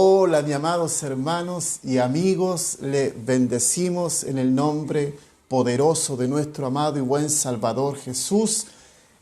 Hola, mis amados hermanos y amigos, le bendecimos en el nombre poderoso de nuestro amado y buen Salvador Jesús,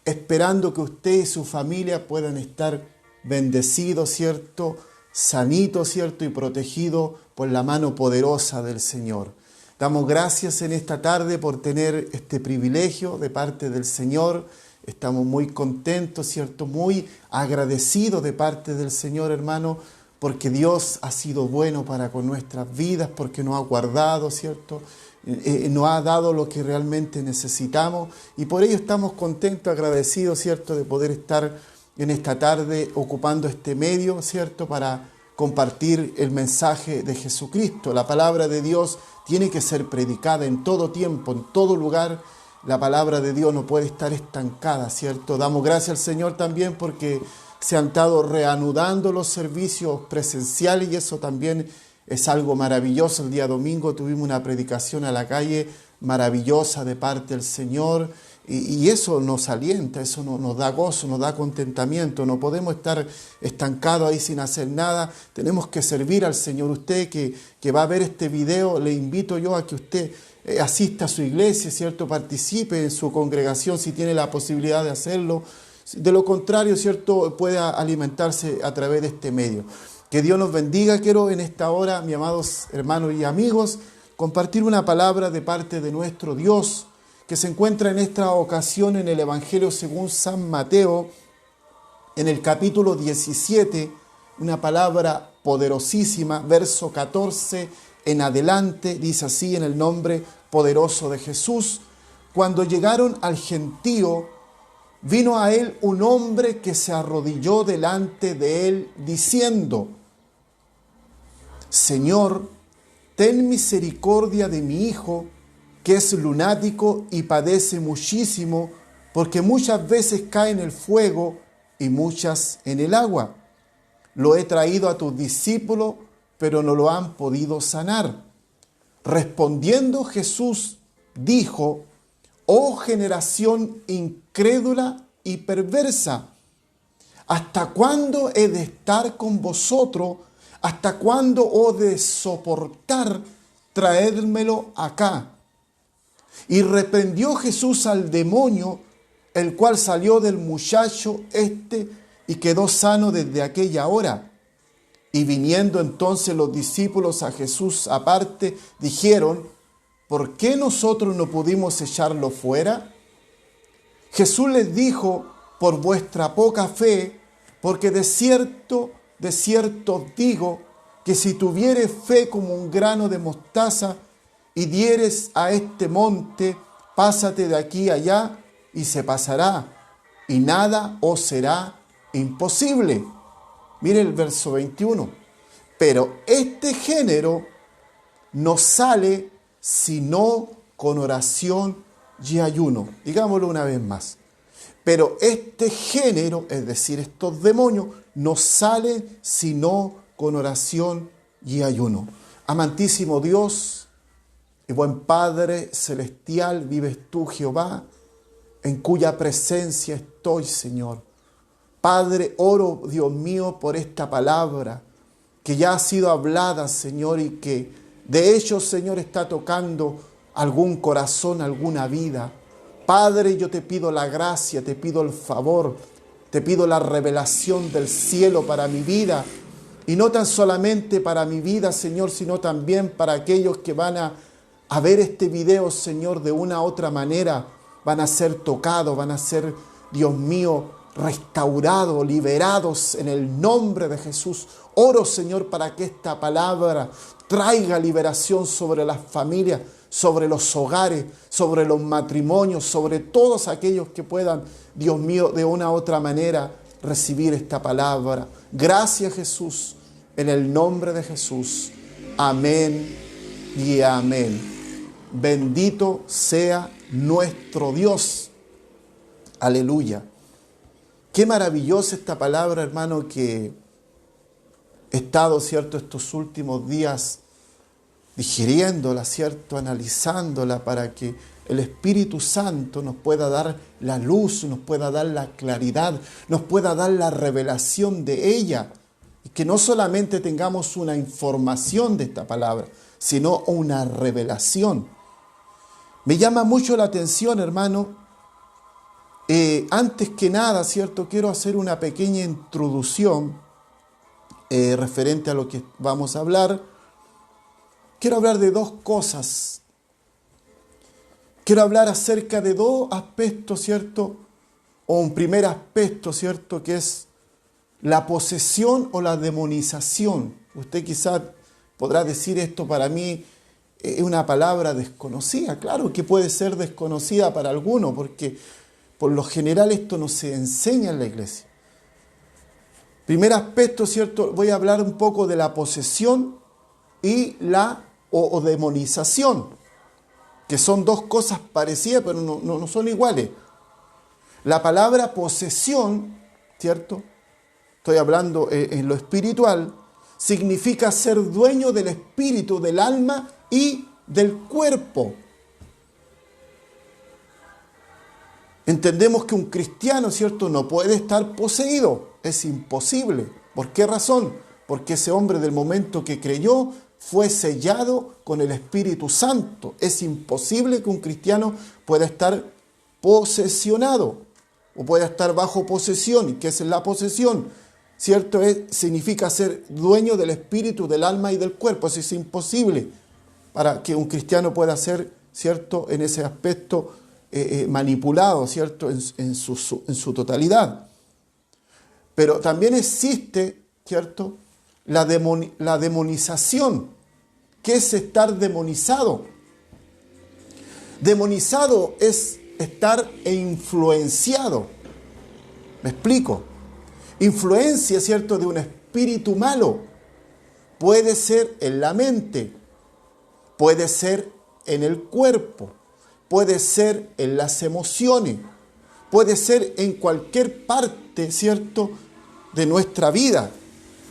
esperando que usted y su familia puedan estar bendecidos, ¿cierto? Sanitos, ¿cierto? Y protegidos por la mano poderosa del Señor. Damos gracias en esta tarde por tener este privilegio de parte del Señor. Estamos muy contentos, ¿cierto? Muy agradecidos de parte del Señor, hermano, porque Dios ha sido bueno para con nuestras vidas, porque nos ha guardado, ¿cierto? Nos ha dado lo que realmente necesitamos y por ello estamos contentos, agradecidos, ¿cierto? De poder estar en esta tarde ocupando este medio, ¿cierto? Para compartir el mensaje de Jesucristo. La palabra de Dios tiene que ser predicada en todo tiempo, en todo lugar. La palabra de Dios no puede estar estancada, ¿cierto? Damos gracias al Señor también porque se han estado reanudando los servicios presenciales y eso también es algo maravilloso. El día domingo tuvimos una predicación a la calle maravillosa de parte del Señor y eso nos alienta, eso nos da gozo, nos da contentamiento. No podemos estar estancados ahí sin hacer nada. Tenemos que servir al Señor. Usted que va a ver este video, le invito yo a que usted asista a su iglesia, ¿cierto? Participe en su congregación si tiene la posibilidad de hacerlo. De lo contrario, ¿cierto? Pueda alimentarse a través de este medio. Que Dios nos bendiga. Quiero en esta hora, mis amados hermanos y amigos, compartir una palabra de parte de nuestro Dios que se encuentra en esta ocasión en el Evangelio según San Mateo, en el capítulo 17, una palabra poderosísima, verso 14 en adelante, dice así en el nombre poderoso de Jesús: cuando llegaron al gentío, vino a él un hombre que se arrodilló delante de él, diciendo: Señor, ten misericordia de mi hijo, que es lunático y padece muchísimo, porque muchas veces cae en el fuego y muchas en el agua. Lo he traído a tus discípulos, pero no lo han podido sanar. Respondiendo Jesús, dijo: Oh generación incrédula y perversa, ¿hasta cuándo he de estar con vosotros? ¿Hasta cuándo he de soportar? Traédmelo acá. Y reprendió Jesús al demonio, el cual salió del muchacho y quedó sano desde aquella hora. Y viniendo entonces los discípulos a Jesús aparte, dijeron: ¿por qué nosotros no pudimos echarlo fuera? Jesús les dijo: por vuestra poca fe, porque de cierto os digo, que si tuvieres fe como un grano de mostaza, y dieres a este monte: pásate de aquí allá, y se pasará, y nada os será imposible. Mire el verso 21. Pero este género no sale sino con oración y ayuno. Digámoslo una vez más. Pero este género, es decir, estos demonios, no salen sino con oración y ayuno. Amantísimo Dios y buen Padre celestial, vives tú, Jehová, en cuya presencia estoy, Señor. Padre, oro, Dios mío, por esta palabra que ya ha sido hablada, Señor, y que de hecho, Señor, está tocando algún corazón, alguna vida. Padre, yo te pido la gracia, te pido el favor, te pido la revelación del cielo para mi vida. Y no tan solamente para mi vida, Señor, sino también para aquellos que van a ver este video, Señor, de una u otra manera. Van a ser tocados, van a ser, Dios mío, restaurados, liberados en el nombre de Jesús. Oro, Señor, para que esta palabra traiga liberación sobre las familias, sobre los hogares, sobre los matrimonios, sobre todos aquellos que puedan, Dios mío, de una u otra manera recibir esta palabra. Gracias, Jesús, en el nombre de Jesús. Amén y amén. Bendito sea nuestro Dios. Aleluya. Qué maravillosa esta palabra, hermano, que he estado, ¿cierto?, estos últimos días digiriéndola, ¿cierto?, analizándola para que el Espíritu Santo nos pueda dar la luz, nos pueda dar la claridad, nos pueda dar la revelación de ella que no solamente tengamos una información de esta palabra, sino una revelación. Me llama mucho la atención, hermano. Antes que nada, ¿cierto? Quiero hacer una pequeña introducción referente a lo que vamos a hablar. Quiero hablar de dos cosas. Quiero hablar acerca de dos aspectos, ¿cierto? O un primer aspecto, ¿cierto? Que es la posesión o la demonización. Usted quizás podrá decir, esto para mí es una palabra desconocida. Claro que puede ser desconocida para algunos, porque por lo general esto no se enseña en la iglesia. Primer aspecto, ¿cierto? Voy a hablar un poco de la posesión y la o demonización, que son dos cosas parecidas, pero no son iguales. La palabra posesión, ¿cierto? Estoy hablando en lo espiritual, significa ser dueño del espíritu, del alma y del cuerpo. Entendemos que un cristiano, ¿cierto?, no puede estar poseído. Es imposible. ¿Por qué razón? Porque ese hombre, del momento que creyó, fue sellado con el Espíritu Santo. Es imposible que un cristiano pueda estar posesionado o pueda estar bajo posesión. ¿Y qué es la posesión? ¿Cierto? Significa ser dueño del espíritu, del alma y del cuerpo. Eso es imposible para que un cristiano pueda ser, ¿cierto?, en ese aspecto manipulado, ¿cierto?, en su totalidad. Pero también existe, ¿cierto?, la demonización. ¿Qué es estar demonizado? Demonizado es estar influenciado. ¿Me explico? Influencia, ¿cierto?, de un espíritu malo. Puede ser en la mente, puede ser en el cuerpo, puede ser en las emociones, puede ser en cualquier parte, ¿cierto?, de nuestra vida.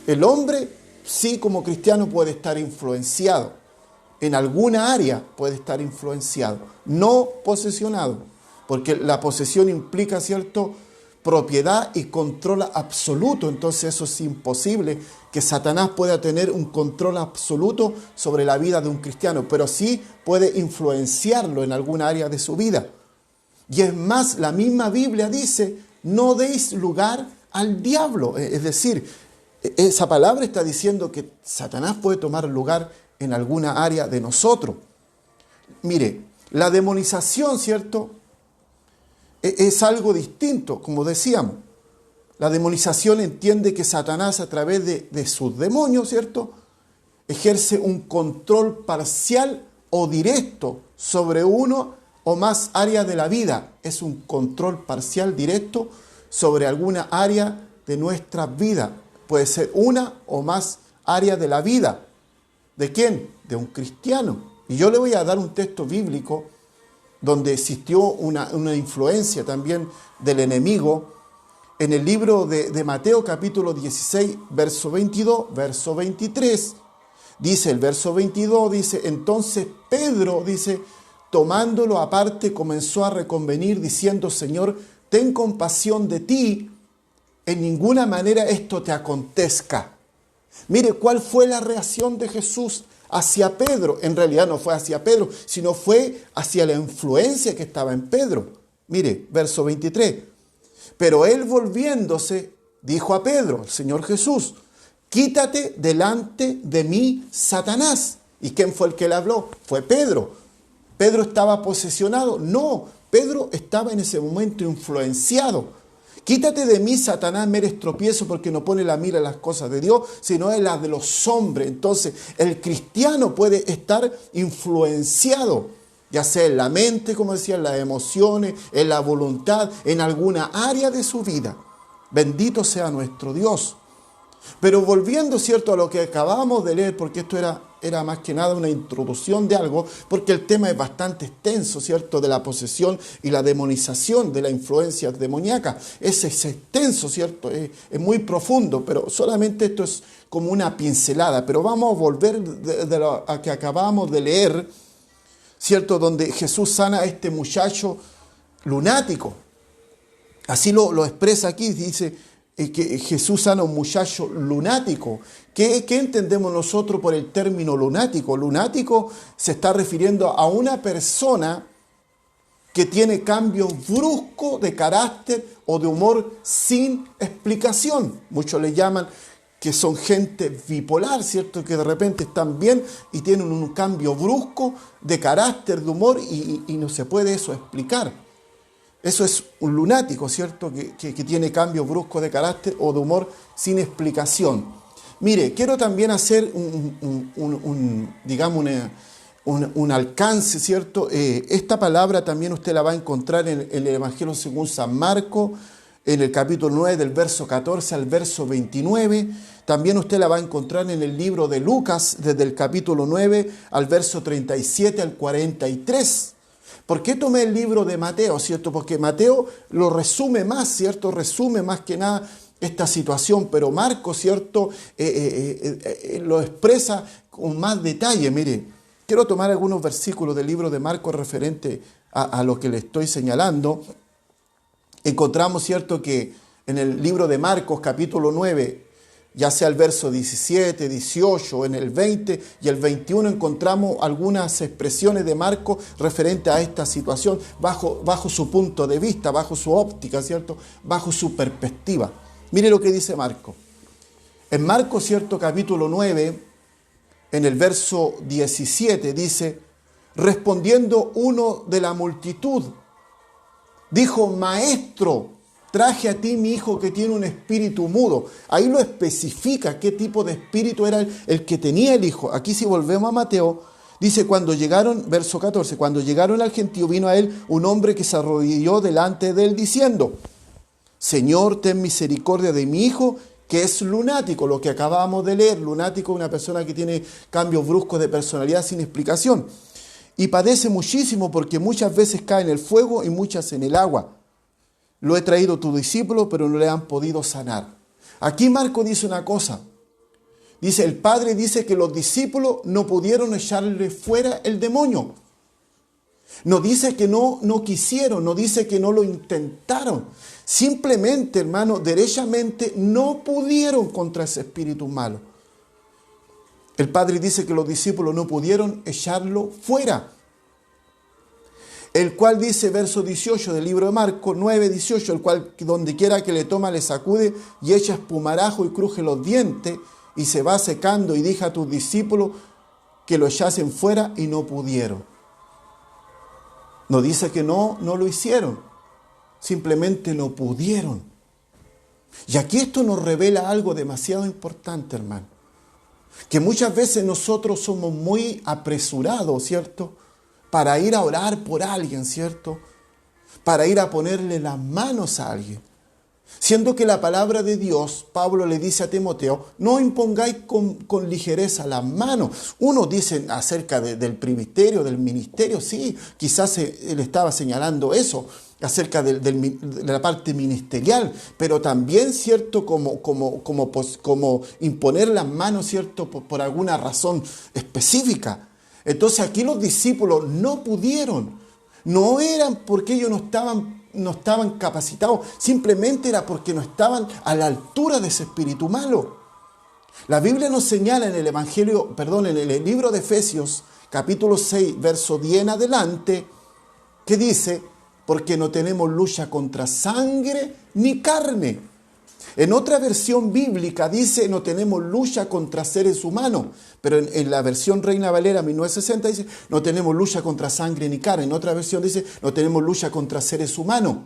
El hombre, sí, como cristiano puede estar influenciado. En alguna área puede estar influenciado, no posesionado, porque la posesión implica, ¿cierto?, propiedad y control absoluto. Entonces eso es imposible que Satanás pueda tener un control absoluto sobre la vida de un cristiano, pero sí puede influenciarlo en alguna área de su vida. Y es más, la misma Biblia dice, no deis lugar al diablo. Es decir, esa palabra está diciendo que Satanás puede tomar lugar en alguna área de nosotros. Mire, la demonización, ¿cierto?, es algo distinto, como decíamos. La demonización entiende que Satanás, a través de sus demonios, ¿cierto?, ejerce un control parcial o directo sobre uno o más áreas de la vida. Es un control parcial directo sobre alguna área de nuestra vida. Puede ser una o más áreas de la vida. ¿De quién? De un cristiano. Y yo le voy a dar un texto bíblico donde existió una influencia también del enemigo, en el libro de Mateo capítulo 16, verso 22, verso 23. Dice el verso 22, dice, entonces Pedro, dice, tomándolo aparte, comenzó a reconvenir, diciendo, Señor, ten compasión de ti, en ninguna manera esto te acontezca. Mire, ¿cuál fue la reacción de Jesús hacia Pedro? En realidad no fue hacia Pedro, sino fue hacia la influencia que estaba en Pedro. Mire, verso 23. Pero él, volviéndose, dijo a Pedro, el Señor Jesús, quítate delante de mí, Satanás. ¿Y quién fue el que le habló? Fue Pedro. ¿Pedro estaba posesionado? No, Pedro estaba en ese momento influenciado. Quítate de mí, Satanás, me eres tropiezo, porque no pone la mira en las cosas de Dios, sino en las de los hombres. Entonces, el cristiano puede estar influenciado, ya sea en la mente, como decía, en las emociones, en la voluntad, en alguna área de su vida. Bendito sea nuestro Dios. Pero volviendo, ¿cierto?, a lo que acabamos de leer, porque esto era más que nada una introducción de algo, porque el tema es bastante extenso, ¿cierto?, de la posesión y la demonización, de la influencia demoníaca. Es extenso, ¿cierto?, es muy profundo, pero solamente esto es como una pincelada. Pero vamos a volver de lo a que acabamos de leer, ¿cierto?, donde Jesús sana a este muchacho lunático. Así lo expresa aquí, dice, que Jesús sana a un muchacho lunático. ¿Qué entendemos nosotros por el término lunático? Lunático se está refiriendo a una persona que tiene cambios bruscos de carácter o de humor sin explicación. Muchos le llaman que son gente bipolar, ¿cierto? Que de repente están bien y tienen un cambio brusco de carácter, de humor y no se puede eso explicar. Eso es un lunático, ¿cierto? Que tiene cambios bruscos de carácter o de humor sin explicación. Mire, quiero también hacer un alcance, ¿cierto? Esta palabra también usted la va a encontrar en el Evangelio según San Marcos, en el capítulo 9, del verso 14 al verso 29. También usted la va a encontrar en el libro de Lucas, desde el capítulo 9 al verso 37 al 43. ¿Por qué tomé el libro de Mateo, cierto? Porque Mateo lo resume más, ¿cierto? Resume más que nada esta situación, pero Marcos, ¿cierto? Lo expresa con más detalle. Mire, quiero tomar algunos versículos del libro de Marcos referente a lo que le estoy señalando. Encontramos, ¿cierto?, que en el libro de Marcos, capítulo 9, ya sea el verso 17, 18, en el 20 y el 21, encontramos algunas expresiones de Marcos referente a esta situación bajo su punto de vista, bajo su óptica, ¿cierto?, bajo su perspectiva. Mire lo que dice Marcos. En Marcos, ¿cierto?, capítulo 9, en el verso 17, dice: respondiendo uno de la multitud, dijo: Maestro, traje a ti mi hijo que tiene un espíritu mudo. Ahí lo especifica qué tipo de espíritu era el que tenía el hijo. Aquí si volvemos a Mateo, dice: cuando llegaron, verso 14, cuando llegaron al gentío, vino a él un hombre que se arrodilló delante de él diciendo: Señor, ten misericordia de mi hijo, que es lunático. Lo que acabamos de leer, lunático es una persona que tiene cambios bruscos de personalidad sin explicación. Y padece muchísimo porque muchas veces cae en el fuego y muchas en el agua. Lo he traído a tus discípulos, pero no le han podido sanar. Aquí Marcos dice una cosa. Dice, el Padre dice que los discípulos no pudieron echarle fuera el demonio. No dice que no quisieron, no dice que no lo intentaron. Simplemente, hermano, derechamente no pudieron contra ese espíritu malo. El Padre dice que los discípulos no pudieron echarlo fuera. El cual dice, verso 18 del libro de Marcos 9, 18, el cual donde quiera que le toma le sacude y echa espumarajo y cruje los dientes y se va secando, y dije a tus discípulos que lo echasen fuera y no pudieron. No dice que no lo hicieron, simplemente no pudieron. Y aquí esto nos revela algo demasiado importante, hermano. Que muchas veces nosotros somos muy apresurados, ¿cierto?, para ir a orar por alguien, ¿cierto?, para ir a ponerle las manos a alguien. Siendo que la palabra de Dios, Pablo le dice a Timoteo, no impongáis con ligereza las manos. Unos dicen acerca del presbiterio, del ministerio, sí, quizás él estaba señalando eso, acerca de la parte ministerial, pero también, ¿cierto?, como imponer las manos, ¿cierto?, por alguna razón específica. Entonces aquí los discípulos no pudieron, no eran porque ellos no estaban capacitados, simplemente era porque no estaban a la altura de ese espíritu malo. La Biblia nos señala en el libro de Efesios, capítulo 6, verso 10 en adelante, que dice: porque no tenemos lucha contra sangre ni carne. En otra versión bíblica dice: no tenemos lucha contra seres humanos. Pero en la versión Reina Valera 1960 dice: no tenemos lucha contra sangre ni carne. En otra versión dice: no tenemos lucha contra seres humanos.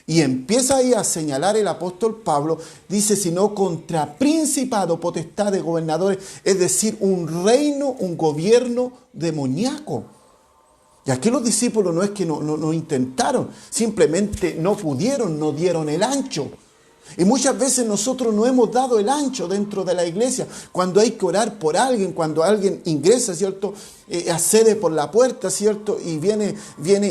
Y empieza ahí a señalar el apóstol Pablo, dice: sino contra principado, potestad de gobernadores, es decir, un reino, un gobierno demoníaco. Y aquí los discípulos no es que no intentaron, simplemente no pudieron, no dieron el ancho. Y muchas veces nosotros no hemos dado el ancho dentro de la iglesia. Cuando hay que orar por alguien, cuando alguien ingresa, ¿cierto?, accede por la puerta, ¿cierto?, y viene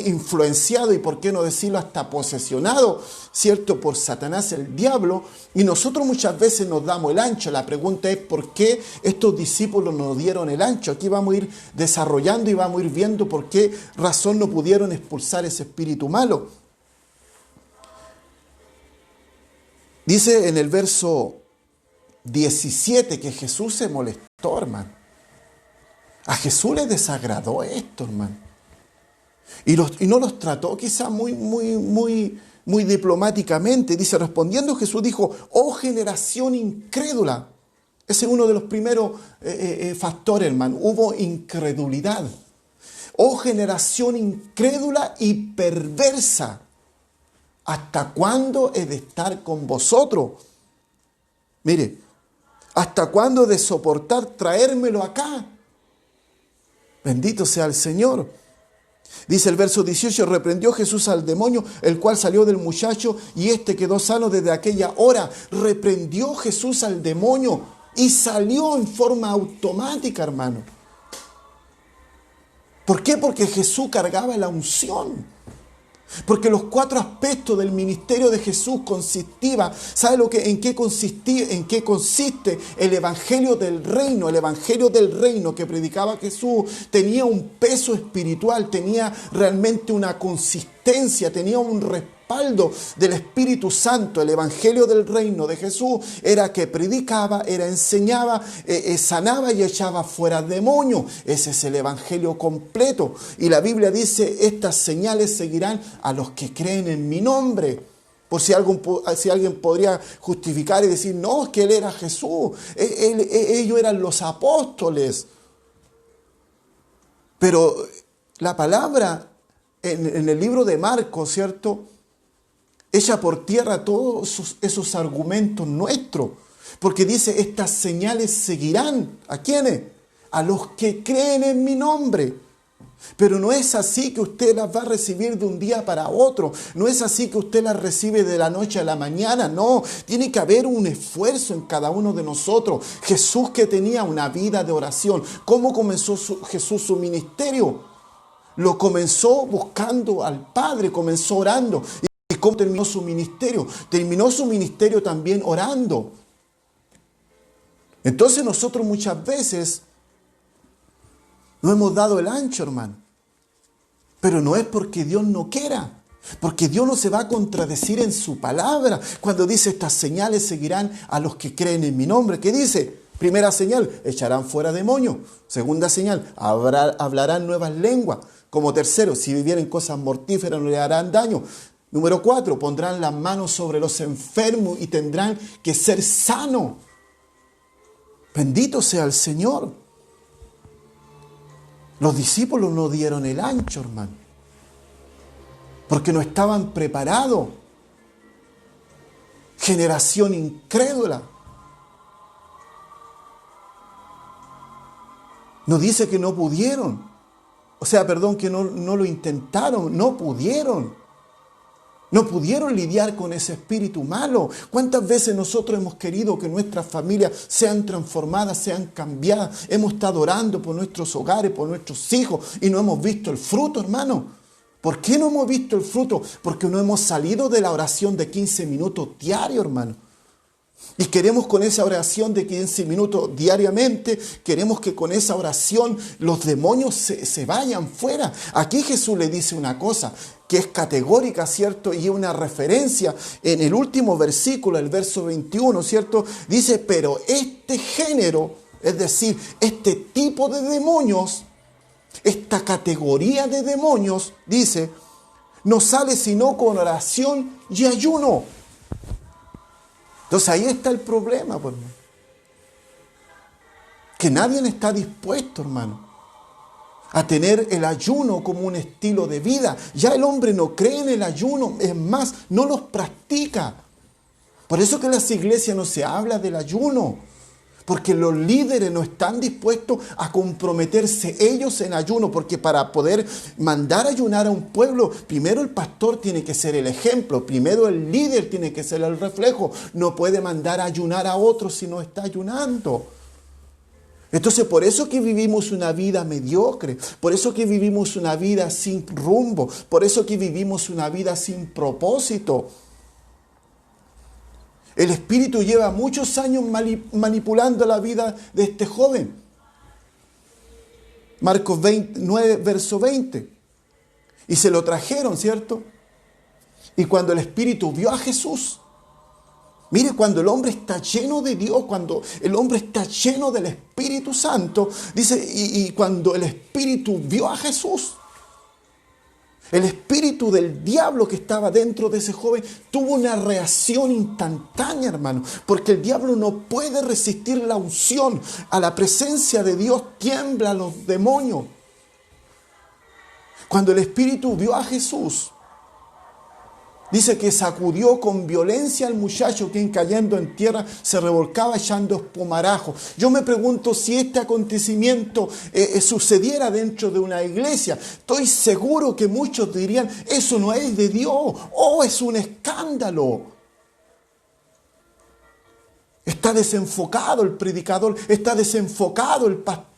influenciado, y por qué no decirlo, hasta posesionado, ¿cierto?, por Satanás, el diablo. Y nosotros muchas veces nos damos el ancho. La pregunta es: ¿por qué estos discípulos no dieron el ancho? Aquí vamos a ir desarrollando y vamos a ir viendo por qué razón no pudieron expulsar ese espíritu malo. Dice en el verso 17 que Jesús se molestó, hermano. A Jesús le desagradó esto, hermano. Y no los trató quizá muy diplomáticamente. Dice, respondiendo Jesús dijo, oh generación incrédula. Ese es uno de los primeros factores, hermano. Hubo incredulidad. Oh generación incrédula y perversa. ¿Hasta cuándo he de estar con vosotros? Mire, ¿hasta cuándo he de soportar traérmelo acá? Bendito sea el Señor. Dice el verso 18, reprendió Jesús al demonio, el cual salió del muchacho y éste quedó sano desde aquella hora. Reprendió Jesús al demonio y salió en forma automática, hermano. ¿Por qué? Porque Jesús cargaba la unción. Porque los 4 aspectos del ministerio de Jesús consistían, ¿sabe en qué consiste el evangelio del reino? El evangelio del reino que predicaba Jesús tenía un peso espiritual, tenía realmente una consistencia, tenía un respaldo del Espíritu Santo. El evangelio del reino de Jesús era que predicaba, enseñaba, sanaba y echaba fuera demonios. Ese es el evangelio completo. Y la Biblia dice, estas señales seguirán a los que creen en mi nombre. Por si alguien podría justificar y decir, no, es que él era Jesús, ellos eran los apóstoles. Pero la palabra en el libro de Marcos, ¿cierto?, echa por tierra todos esos argumentos nuestros. Porque dice, estas señales seguirán. ¿A quiénes? A los que creen en mi nombre. Pero no es así que usted las va a recibir de un día para otro. No es así que usted las recibe de la noche a la mañana. No, tiene que haber un esfuerzo en cada uno de nosotros. Jesús, que tenía una vida de oración. ¿Cómo comenzó Jesús su ministerio? Lo comenzó buscando al Padre, comenzó orando. ¿Y cómo terminó su ministerio? Terminó su ministerio también orando. Entonces nosotros muchas veces no hemos dado el ancho, hermano. Pero no es porque Dios no quiera. Porque Dios no se va a contradecir en su palabra. Cuando dice, estas señales seguirán a los que creen en mi nombre. ¿Qué dice? Primera señal, echarán fuera demonios. Segunda señal, hablarán nuevas lenguas. Como tercero, si vivieren cosas mortíferas no le harán daño. Número 4, pondrán las manos sobre los enfermos y tendrán que ser sanos. Bendito sea el Señor. Los discípulos no dieron el ancho, hermano, porque no estaban preparados. Generación incrédula. No dice que no pudieron. Que no lo intentaron, no pudieron. No pudieron lidiar con ese espíritu malo. ¿Cuántas veces nosotros hemos querido que nuestras familias sean transformadas, sean cambiadas? Hemos estado orando por nuestros hogares, por nuestros hijos y no hemos visto el fruto, hermano. ¿Por qué no hemos visto el fruto? Porque no hemos salido de la oración de 15 minutos diario, hermano. Y queremos con esa oración de 15 minutos diariamente, queremos que con esa oración los demonios se vayan fuera. Aquí Jesús le dice una cosa que es categórica, ¿cierto? Y una referencia en el último versículo, el verso 21, ¿cierto? Dice, pero este género, es decir, este tipo de demonios, esta categoría de demonios, dice, no sale sino con oración y ayuno. Entonces ahí está el problema, pues, hermano. Que nadie está dispuesto, hermano, a tener el ayuno como un estilo de vida. Ya el hombre no cree en el ayuno, es más, no los practica. Por eso que en las iglesias no se habla del ayuno, porque los líderes no están dispuestos a comprometerse ellos en ayuno, porque para poder mandar a ayunar a un pueblo, primero el pastor tiene que ser el ejemplo, primero el líder tiene que ser el reflejo. No puede mandar a ayunar a otros si no está ayunando. Entonces, por eso que vivimos una vida mediocre, por eso que vivimos una vida sin rumbo, por eso que vivimos una vida sin propósito. El Espíritu lleva muchos años manipulando la vida de este joven. Marcos 9, verso 20. Y se lo trajeron, ¿cierto? Y cuando el Espíritu vio a Jesús, Mire, cuando el hombre está lleno de Dios, cuando el hombre está lleno del Espíritu Santo, dice, y cuando el Espíritu vio a Jesús, el espíritu del diablo que estaba dentro de ese joven tuvo una reacción instantánea, hermano, porque el diablo no puede resistir la unción. A la presencia de Dios tiemblan los demonios. Cuando el espíritu vio a Jesús, dice que sacudió con violencia al muchacho, quien cayendo en tierra se revolcaba echando espumarajo. Yo me pregunto si este acontecimiento sucediera dentro de una iglesia. Estoy seguro que muchos dirían, eso no es de Dios, oh, es un escándalo. Está desenfocado el predicador, está desenfocado el pastor.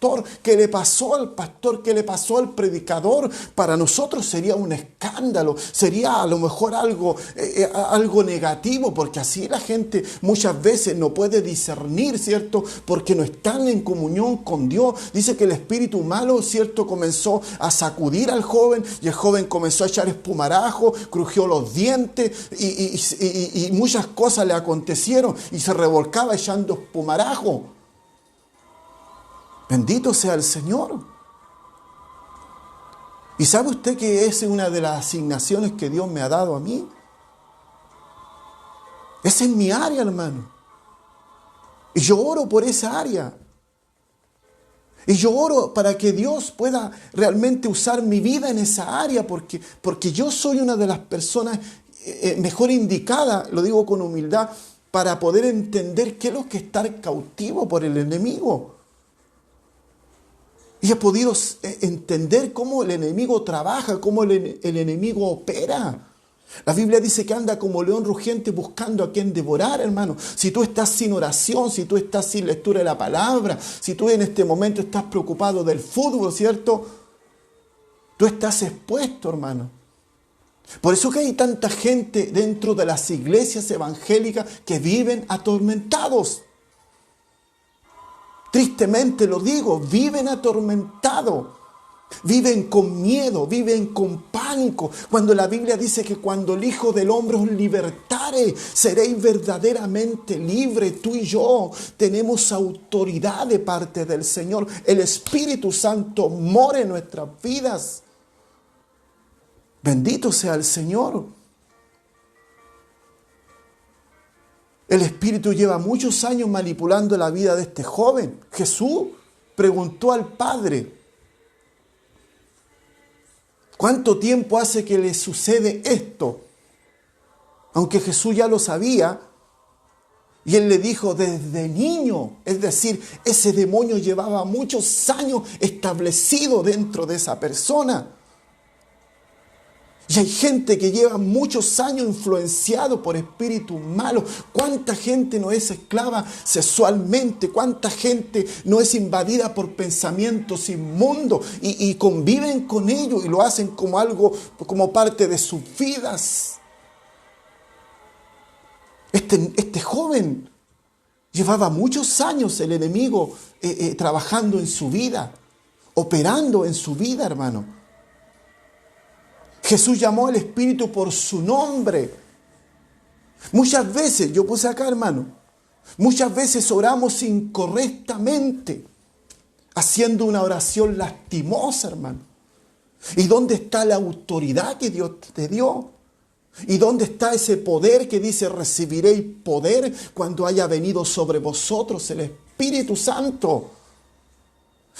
¿Qué le pasó al pastor? ¿Qué le pasó al predicador? Para nosotros sería un escándalo, sería a lo mejor algo negativo, porque así la gente muchas veces no puede discernir, ¿cierto? Porque no están en comunión con Dios. Dice que el espíritu malo, ¿cierto?, comenzó a sacudir al joven y el joven comenzó a echar espumarajo, crujió los dientes y muchas cosas le acontecieron y se revolcaba echando espumarajo. Bendito sea el Señor. ¿Y sabe usted que esa es una de las asignaciones que Dios me ha dado a mí? Esa es mi área, hermano. Y yo oro por esa área. Y yo oro para que Dios pueda realmente usar mi vida en esa área, porque yo soy una de las personas mejor indicadas, lo digo con humildad, para poder entender qué es lo que es estar cautivo por el enemigo. Y he podido entender cómo el enemigo trabaja, cómo el enemigo opera. La Biblia dice que anda como león rugiente buscando a quien devorar, hermano. Si tú estás sin oración, si tú estás sin lectura de la palabra, si tú en este momento estás preocupado del fútbol, ¿cierto? Tú estás expuesto, hermano. Por eso que hay tanta gente dentro de las iglesias evangélicas que viven atormentados. Tristemente lo digo, viven atormentados. Viven con miedo, viven con pánico. Cuando la Biblia dice que cuando el Hijo del Hombre os libertare, seréis verdaderamente libres. Tú y yo tenemos autoridad de parte del Señor. El Espíritu Santo mora en nuestras vidas. Bendito sea el Señor. El Espíritu lleva muchos años manipulando la vida de este joven. Jesús preguntó al Padre, ¿cuánto tiempo hace que le sucede esto? Aunque Jesús ya lo sabía, y él le dijo desde niño, es decir, ese demonio llevaba muchos años establecido dentro de esa persona. Y hay gente que lleva muchos años influenciado por espíritus malos. ¿Cuánta gente no es esclava sexualmente? ¿Cuánta gente no es invadida por pensamientos inmundos? Y conviven con ellos y lo hacen como algo, como parte de sus vidas. Este joven llevaba muchos años el enemigo trabajando en su vida, operando en su vida, hermano. Jesús llamó al Espíritu por su nombre. Muchas veces, yo puse acá, hermano, muchas veces oramos incorrectamente, haciendo una oración lastimosa, hermano. ¿Y dónde está la autoridad que Dios te dio? ¿Y dónde está ese poder que dice recibiréis poder cuando haya venido sobre vosotros el Espíritu Santo?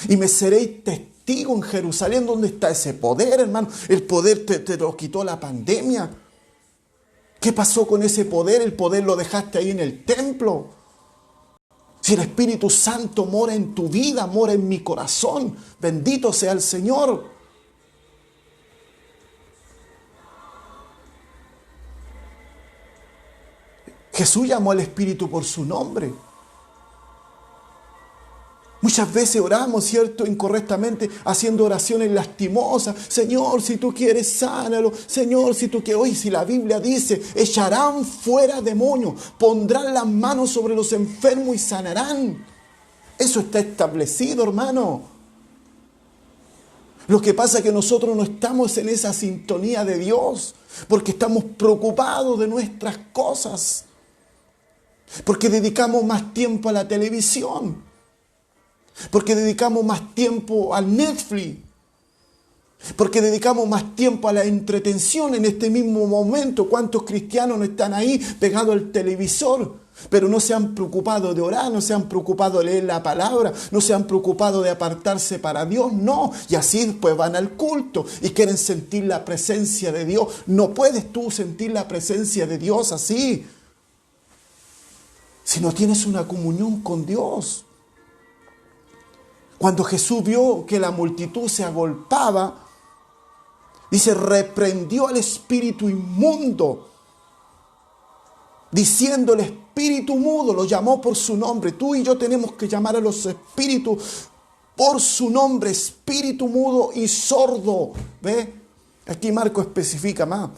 Y me seréis testigos en Jerusalén. ¿Dónde está ese poder, hermano? El poder te lo quitó la pandemia. ¿Qué pasó con ese poder? El poder lo dejaste ahí en el templo. Si el Espíritu Santo mora en tu vida, mora en mi corazón, bendito sea el Señor. Jesús llamó al Espíritu por su nombre. Muchas veces oramos, ¿cierto?, incorrectamente, haciendo oraciones lastimosas. Señor, si tú quieres, sánalo. Señor, si tú quieres. Hoy, si la Biblia dice, echarán fuera demonios, pondrán las manos sobre los enfermos y sanarán. Eso está establecido, hermano. Lo que pasa es que nosotros no estamos en esa sintonía de Dios, porque estamos preocupados de nuestras cosas. Porque dedicamos más tiempo a la televisión. Porque dedicamos más tiempo al Netflix. Porque dedicamos más tiempo a la entretención en este mismo momento. ¿Cuántos cristianos no están ahí pegados al televisor? Pero no se han preocupado de orar, no se han preocupado de leer la palabra, no se han preocupado de apartarse para Dios, no. Y así después van al culto y quieren sentir la presencia de Dios. No puedes tú sentir la presencia de Dios así, si no tienes una comunión con Dios. Cuando Jesús vio que la multitud se agolpaba, dice, reprendió al espíritu inmundo, diciendo, el espíritu mudo, lo llamó por su nombre. Tú y yo tenemos que llamar a los espíritus por su nombre, espíritu mudo y sordo. ¿Ve? Aquí Marco especifica más.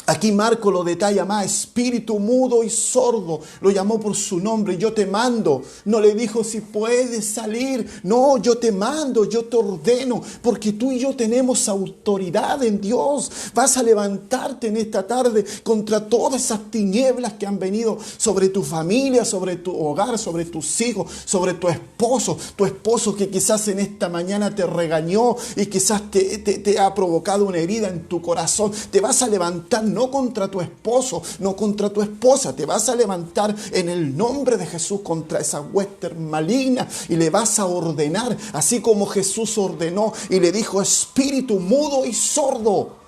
Aquí Marco lo detalla más, espíritu mudo y sordo, lo llamó por su nombre. Yo te mando, no le dijo si puedes salir, no, yo te mando, yo te ordeno, porque tú y yo tenemos autoridad en Dios. Vas a levantarte en esta tarde contra todas esas tinieblas que han venido sobre tu familia, sobre tu hogar, sobre tus hijos, sobre tu esposo que quizás en esta mañana te regañó y quizás te ha provocado una herida en tu corazón. Te vas a levantar no contra tu esposo, no contra tu esposa. Te vas a levantar en el nombre de Jesús contra esa hueste maligna y le vas a ordenar, así como Jesús ordenó y le dijo, espíritu mudo y sordo.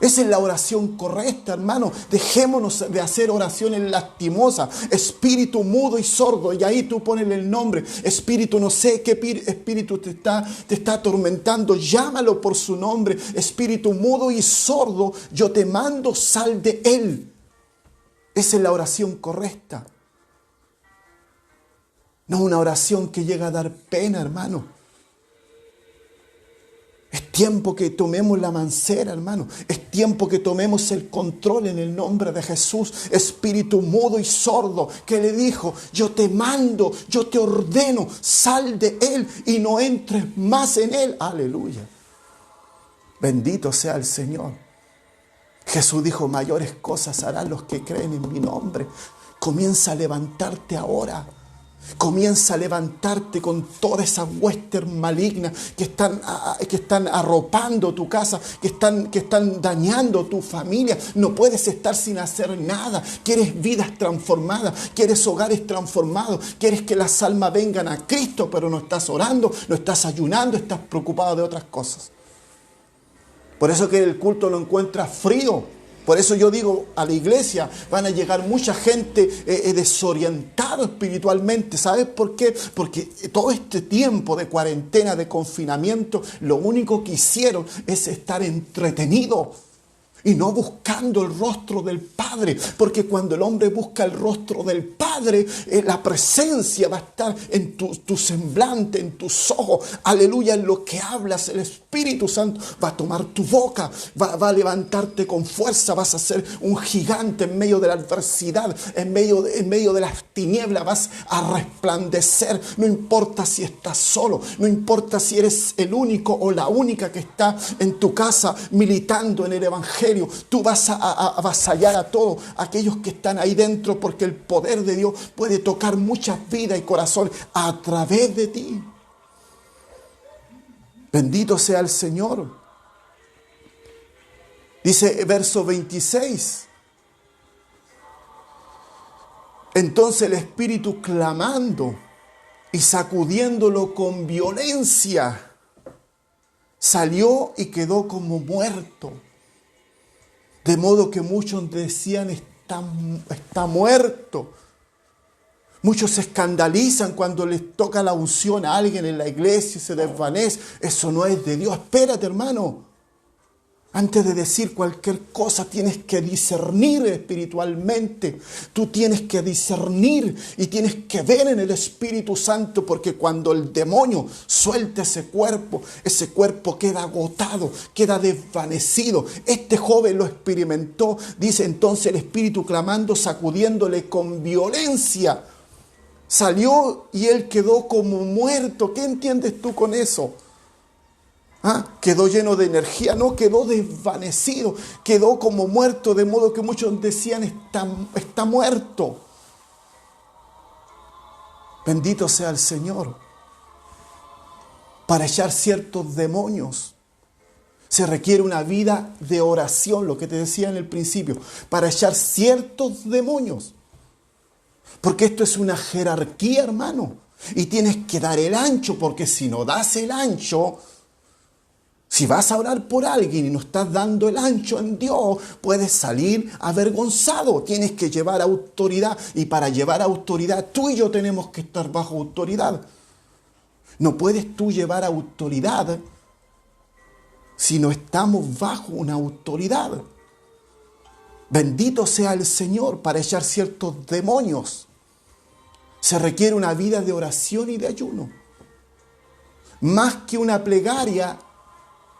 Esa es la oración correcta, hermano. Dejémonos de hacer oraciones lastimosas. Espíritu mudo y sordo. Y ahí tú pones el nombre. Espíritu, no sé qué espíritu te está atormentando. Llámalo por su nombre. Espíritu mudo y sordo. Yo te mando, sal de él. Esa es la oración correcta. No una oración que llega a dar pena, hermano. Es tiempo que tomemos la mancera, hermano. Es tiempo que tomemos el control en el nombre de Jesús. Espíritu mudo y sordo que le dijo, yo te mando, yo te ordeno, sal de él y no entres más en él. Aleluya. Bendito sea el Señor. Jesús dijo, mayores cosas harán los que creen en mi nombre. Comienza a levantarte ahora. Comienza a levantarte con todas esas huestes malignas que están arropando tu casa, que están dañando tu familia. No puedes estar sin hacer nada. Quieres vidas transformadas, quieres hogares transformados, quieres que las almas vengan a Cristo, pero no estás orando, no estás ayunando, estás preocupado de otras cosas. Por eso que el culto lo encuentras frío. Por eso yo digo, a la iglesia van a llegar mucha gente desorientada espiritualmente. ¿Sabes por qué? Porque todo este tiempo de cuarentena, de confinamiento, lo único que hicieron es estar entretenidos y no buscando el rostro del Padre. Porque cuando el hombre busca el rostro del Padre, la presencia va a estar en tu semblante, en tus ojos. Aleluya, en lo que hablas, el Espíritu Santo va a tomar tu boca, va a levantarte con fuerza. Vas a ser un gigante en medio de la adversidad, en medio de las tinieblas. Vas a resplandecer. No importa si estás solo, no importa si eres el único o la única que está en tu casa militando en el Evangelio. Tú vas a avasallar a todos aquellos que están ahí dentro, porque el poder de Dios puede tocar muchas vidas y corazones a través de ti. Bendito sea el Señor. Dice verso 26. Entonces el Espíritu, clamando y sacudiéndolo con violencia, salió y quedó como muerto. De modo que muchos decían, está muerto. Muchos se escandalizan cuando les toca la unción a alguien en la iglesia y se desvanece. Eso no es de Dios. Espérate, hermano. Antes de decir cualquier cosa, tienes que discernir espiritualmente. Tú tienes que discernir y tienes que ver en el Espíritu Santo, porque cuando el demonio suelta ese cuerpo queda agotado, queda desvanecido. Este joven lo experimentó. Dice entonces el Espíritu, clamando, sacudiéndole con violencia, salió y él quedó como muerto. ¿Qué entiendes tú con eso? Quedó lleno de energía, no quedó desvanecido, quedó como muerto, de modo que muchos decían, está muerto. Bendito sea el Señor. Para echar ciertos demonios se requiere una vida de oración, lo que te decía en el principio, para echar ciertos demonios. Porque esto es una jerarquía, hermano, y tienes que dar el ancho, porque si no das el ancho, si vas a orar por alguien y no estás dando el ancho en Dios, puedes salir avergonzado. Tienes que llevar autoridad. Y para llevar autoridad, tú y yo tenemos que estar bajo autoridad. No puedes tú llevar autoridad si no estamos bajo una autoridad. Bendito sea el Señor. Para echar ciertos demonios se requiere una vida de oración y de ayuno. Más que una plegaria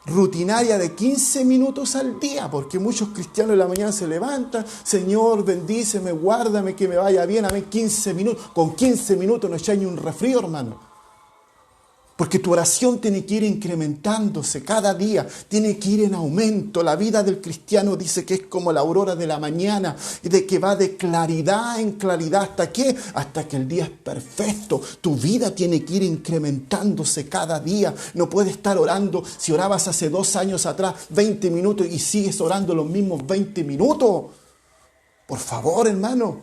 rutinaria de 15 minutos al día, porque muchos cristianos en la mañana se levantan, Señor, bendíceme, guárdame, que me vaya bien, a mí 15 minutos, con 15 minutos no echáis ni un resfrío, hermano. Porque tu oración tiene que ir incrementándose cada día, tiene que ir en aumento. La vida del cristiano dice que es como la aurora de la mañana, y de que va de claridad en claridad. ¿Hasta qué? Hasta que el día es perfecto. Tu vida tiene que ir incrementándose cada día. No puedes estar orando, si orabas hace 2 años atrás, 20 minutos y sigues orando los mismos 20 minutos. Por favor, hermano.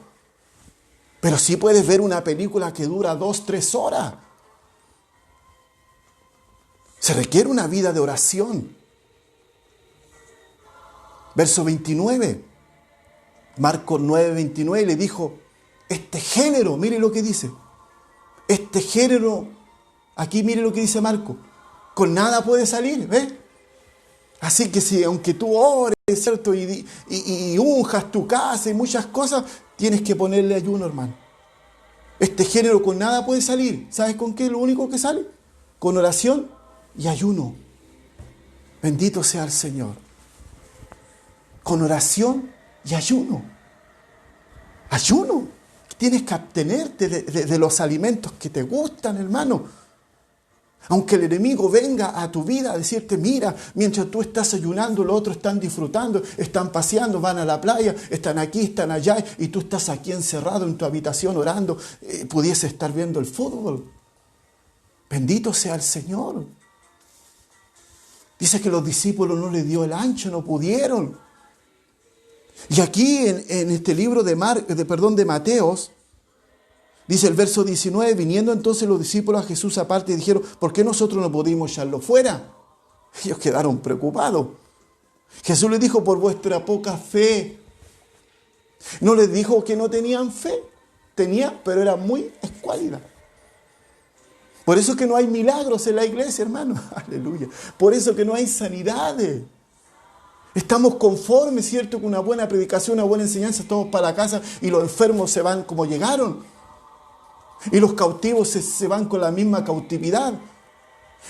Pero sí puedes ver una película que dura 2, 3 horas. Se requiere una vida de oración. Verso 29. Marcos 9, 29 le dijo, este género, mire lo que dice. Este género, aquí mire lo que dice Marcos, con nada puede salir, ¿ves? Así que si aunque tú ores, ¿cierto? Y unjas tu casa y muchas cosas, tienes que ponerle ayuno, hermano. Este género con nada puede salir. ¿Sabes con qué es lo único que sale? Con oración y ayuno. Bendito sea el Señor. Con oración y ayuno. Ayuno. Tienes que abstenerte de los alimentos que te gustan, hermano. Aunque el enemigo venga a tu vida a decirte, mira, mientras tú estás ayunando, los otros están disfrutando, están paseando, van a la playa, están aquí, están allá, y tú estás aquí encerrado en tu habitación orando, pudiese estar viendo el fútbol. Bendito sea el Señor. Dice que los discípulos no les dio el ancho, no pudieron. Y aquí en este libro de Mateos, dice el verso 19, viniendo entonces los discípulos a Jesús aparte y dijeron, ¿por qué nosotros no pudimos echarlo fuera? Ellos quedaron preocupados. Jesús les dijo, por vuestra poca fe. No les dijo que no tenían fe. Tenían, pero era muy escuálida. Por eso que no hay milagros en la iglesia, hermano. Aleluya. Por eso que no hay sanidades. Estamos conformes, ¿cierto? Con una buena predicación, una buena enseñanza, todos para la casa y los enfermos se van como llegaron. Y los cautivos se van con la misma cautividad.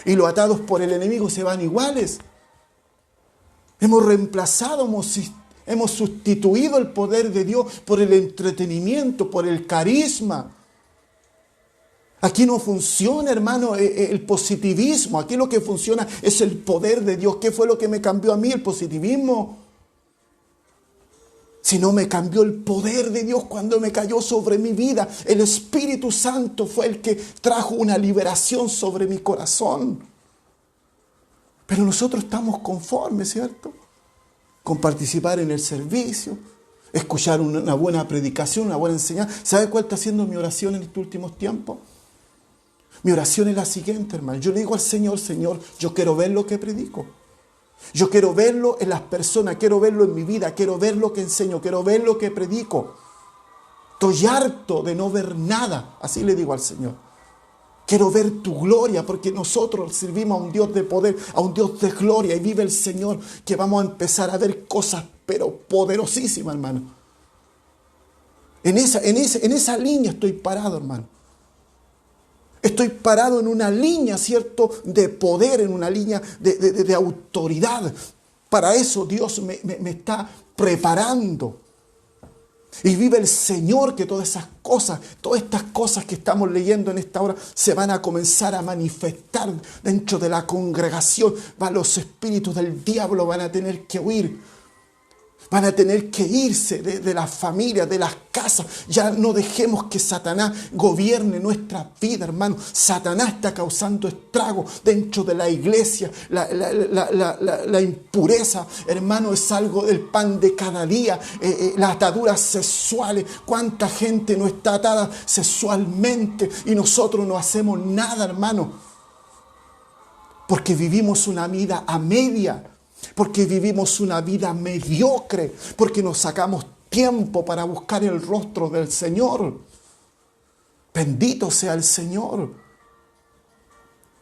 Y los atados por el enemigo se van iguales. Hemos reemplazado, hemos sustituido el poder de Dios por el entretenimiento, por el carisma. Aquí no funciona, hermano, el positivismo. Aquí lo que funciona es el poder de Dios. ¿Qué fue lo que me cambió a mí? El positivismo. Si no me cambió el poder de Dios cuando me cayó sobre mi vida. El Espíritu Santo fue el que trajo una liberación sobre mi corazón. Pero nosotros estamos conformes, ¿cierto? Con participar en el servicio, escuchar una buena predicación, una buena enseñanza. ¿Sabe cuál está siendo mi oración en estos últimos tiempos? Mi oración es la siguiente, hermano. Yo le digo al Señor, Señor, yo quiero ver lo que predico. Yo quiero verlo en las personas, quiero verlo en mi vida, quiero ver lo que enseño, quiero ver lo que predico. Estoy harto de no ver nada. Así le digo al Señor. Quiero ver tu gloria, porque nosotros servimos a un Dios de poder, a un Dios de gloria, y vive el Señor, que vamos a empezar a ver cosas, pero poderosísimas, hermano. En esa línea estoy parado, hermano. Estoy parado en una línea, ¿cierto?, de poder, en una línea de autoridad. Para eso Dios me está preparando. Y vive el Señor que todas estas cosas que estamos leyendo en esta hora se van a comenzar a manifestar dentro de la congregación. Los espíritus del diablo van a tener que huir. Van a tener que irse de las familias, de las casas. Ya no dejemos que Satanás gobierne nuestra vida, hermano. Satanás está causando estragos dentro de la iglesia. La impureza, hermano, es algo del pan de cada día. Las ataduras sexuales. ¿Cuánta gente no está atada sexualmente? Y nosotros no hacemos nada, hermano. Porque vivimos una vida a media. Porque vivimos una vida mediocre, porque nos sacamos tiempo para buscar el rostro del Señor. Bendito sea el Señor.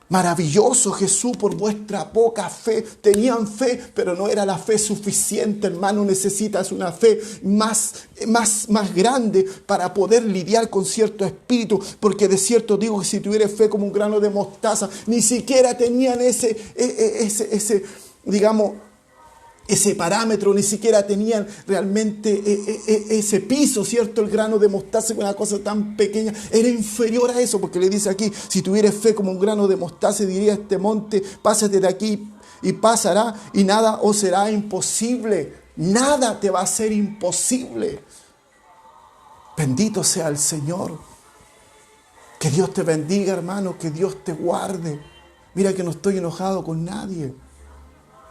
Maravilloso Jesús por vuestra poca fe. Tenían fe, pero no era la fe suficiente, hermano. Necesitas una fe más grande para poder lidiar con cierto espíritu. Porque de cierto digo que si tuvieras fe como un grano de mostaza, ni siquiera tenían ese parámetro, ni siquiera tenían realmente ese piso, ¿cierto? El grano de mostaza, una cosa tan pequeña, era inferior a eso, porque le dice aquí, si tuvieras fe como un grano de mostaza, diría este monte, pásate de aquí y pasará, y nada os será imposible. Nada te va a ser imposible. Bendito sea el Señor. Que Dios te bendiga, hermano, que Dios te guarde. Mira que no estoy enojado con nadie.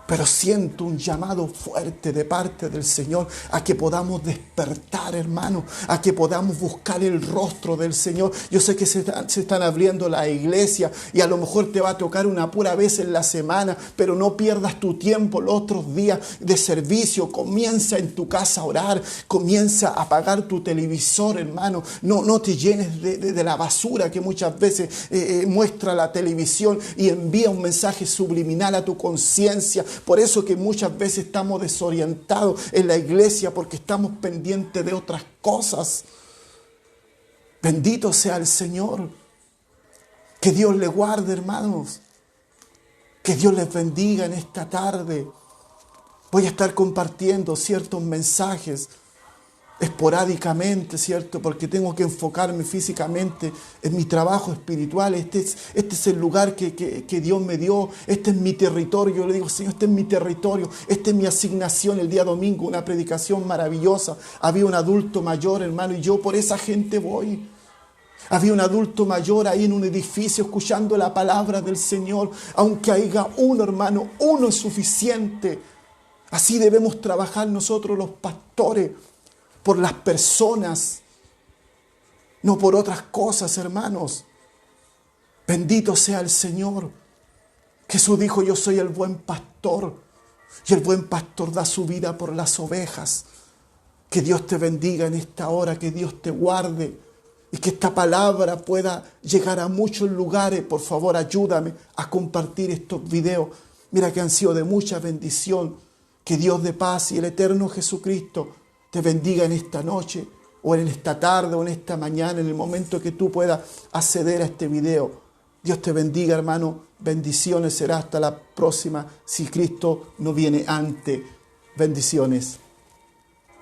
Pero siento un llamado fuerte de parte del Señor a que podamos despertar, hermano, a que podamos buscar el rostro del Señor. Yo sé que se están abriendo la iglesia y a lo mejor te va a tocar una pura vez en la semana, pero no pierdas tu tiempo los otros días de servicio. Comienza en tu casa a orar, comienza a apagar tu televisor, hermano. No te llenes de la basura que muchas veces muestra la televisión y envía un mensaje subliminal a tu conciencia. Por eso que muchas veces estamos desorientados en la iglesia porque estamos pendientes de otras cosas. Bendito sea el Señor. Que Dios le guarde, hermanos. Que Dios les bendiga en esta tarde. Voy a estar compartiendo ciertos mensajes esporádicamente, ¿cierto? Porque tengo que enfocarme físicamente en mi trabajo espiritual. Este es el lugar que Dios me dio. Este es mi territorio. Yo le digo, Señor, este es mi territorio. Esta es mi asignación. El día domingo, una predicación maravillosa. Había un adulto mayor, hermano, y yo por esa gente voy. Había un adulto mayor ahí en un edificio escuchando la palabra del Señor. Aunque haya uno, hermano, uno es suficiente. Así debemos trabajar nosotros los pastores. Por las personas, no por otras cosas, hermanos. Bendito sea el Señor. Jesús dijo, yo soy el buen pastor, y el buen pastor da su vida por las ovejas. Que Dios te bendiga en esta hora, que Dios te guarde, y que esta palabra pueda llegar a muchos lugares. Por favor, ayúdame a compartir estos videos. Mira que han sido de mucha bendición. Que Dios de paz y el eterno Jesucristo te bendiga en esta noche, o en esta tarde, o en esta mañana, en el momento que tú puedas acceder a este video. Dios te bendiga, hermano. Bendiciones. Será hasta la próxima, si Cristo no viene antes. Bendiciones.